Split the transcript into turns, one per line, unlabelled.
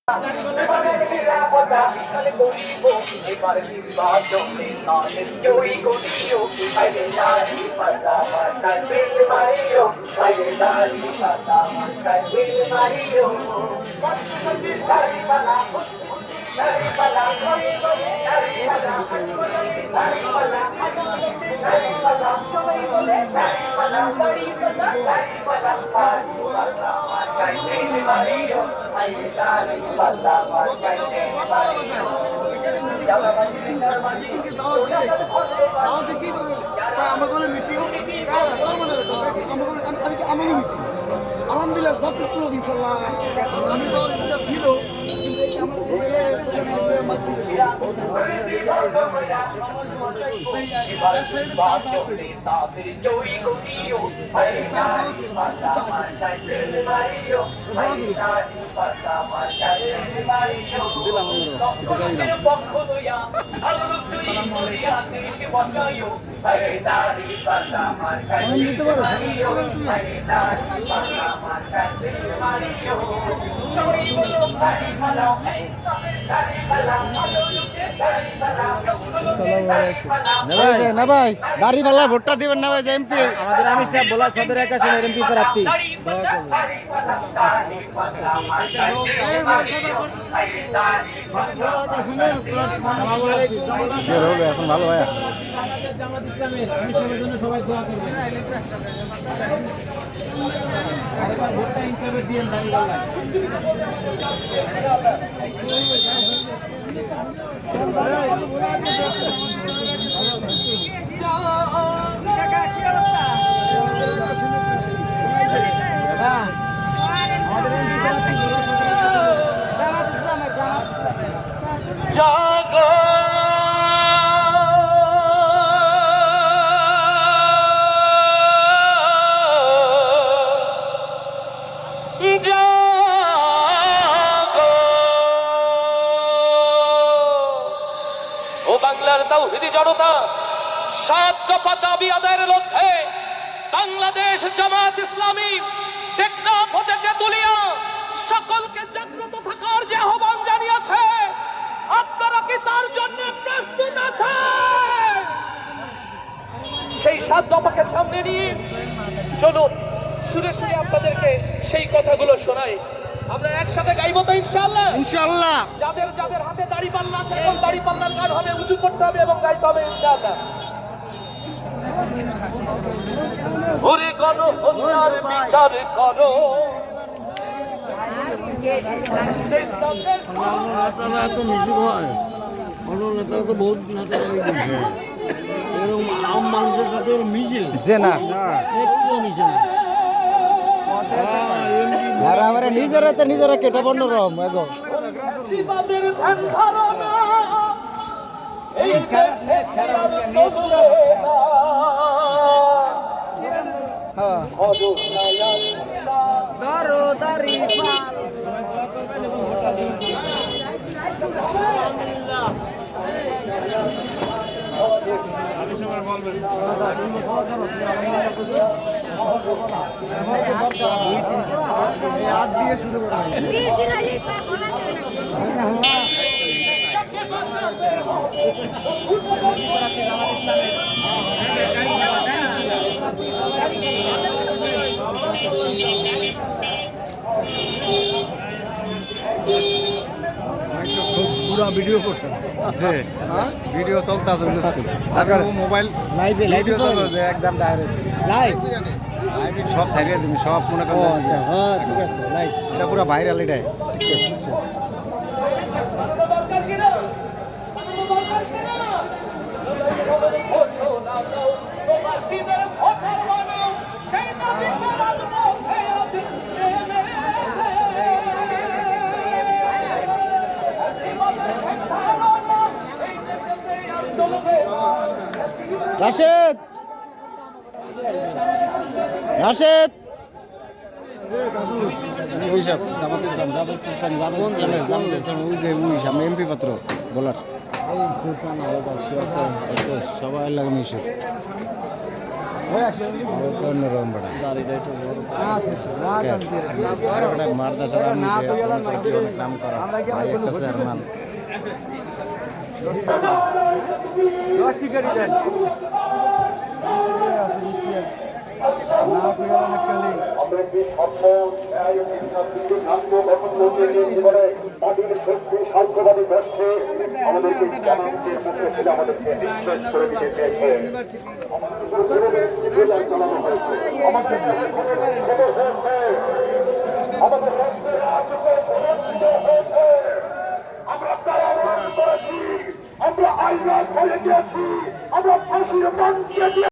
এবারের নিরাপত্তা বিশাল করিব, এবার নির্বাচনে নানের জয়ী করিও, আইরে নারী পাতা মার্কায় বেল মারিও, আইরে নারী পাতা মার্কায় বেল মারিও। দাড়িপাল্লা দাড়িপাল্লা ঘরে ঘরে দাড়িপাল্লা, দাড়িপাল্লা দাড়িপাল্লা সবাই বলে দাড়িপাল্লা দাড়িপাল্লা দাড়িপাল্লা দাড়িপাল্লা মার্কায় বেল মারিও, আইরে নারী পাতা মার্কায় বেল মারিও।
আলহামদুলিল্লাহ যথেষ্ট লোক ইনশাল্লাহ। আমি তো ইচ্ছা ছিল
না ভাই দাড়িপাল্লা ভোটটা দিবেন না ভাই যে এমপি
আমাদের আমির সাহেব বলা সদর একাশনের এমপি প্রার্থী।
ভালো ভাইয়া
জামাত ইসলামের আমির সাহেবের জন্য সবাই দোয়া করবেন। আরেকবার ভোটটা হিসাবে দিয়েন দাঁড়িয়ে।
জাগো জাগো ও বাংলার তাওহীদি জনতা, 7 দফা দাবি আদায়ের লক্ষ্যে বাংলাদেশ জামাত ইসলামী টেকনাফ হতে তেতুলিয়া সকলকে জাগ্রত থাকার যে আহ্বান জানিয়েছে, আপনারা কি তার জন্য প্রস্তুত আছেন? সেই 7 দফাকে সামনে নিয়ে চলুন সুরে সুরে আপনাদেরকে সেই কথাগুলো শোনাই। আমরা একসাথে গাইবো তো ইনশাআল্লাহ?
ইনশাআল্লাহ।
যাদের যাদের হাতে দাড়িপাল্লা আছে এবং দাড়িপাল্লার গান হবে, উঁচু করতে হবে এবং গাইতে হবে ইনশাআল্লাহ। ওরে গণহত্যার বিচার করো,
এত মিশুক হয়, অন্য নেতারা তো বহুত নেতারা দিচ্ছে, এরকম আম মানুষের সাথে মিশে
যে না
একটু মিশে না।
আর আমরা নিজেরা কেটে বন্য রম এগো
জীবনের ধ্যান ধারণা এই
পুরা ভিডিও করছেন যে ভিডিও চলতেছে তারপর মোবাইল ভিডিও চলছে একদম ডাইরেক্ট লাইভ সব সাইডে তুমি সব মনে করেন। আচ্ছা হ্যাঁ ঠিক আছে লাইভ এটা পুরো ভাইরাল এটাই ঠিক আছে। রাশেদ রাশেদ ওই সব জামাত ইসলাম ওই যে ওই সামনে এমপি পাত্র বলার সবাই লাগে মিশে অন্যরকম বড় মারদাসা নাম করা ভাই একটা চেয়ারম্যান
আমরা একটি সম্পদ ন্যায় ও ইনসাফের রাষ্ট্র গঠন করতে গিয়ে জীবনে মাটির শক্তি সাম্যবাদী রাষ্ট্রে আমাদেরকে জানানোর মুখে ফেলে আমাদেরকে নিঃশেষ করে দিতে চেয়েছে। চালানো হয়েছে আমাদের আমাদের রাষ্ট্রের রাজপথ প্রতিষ্ঠিত হয়েছে। আমরা তারা করেছি, আমরা আইন হয়ে গিয়েছি, আমরা ফাঁসির মঞ্চে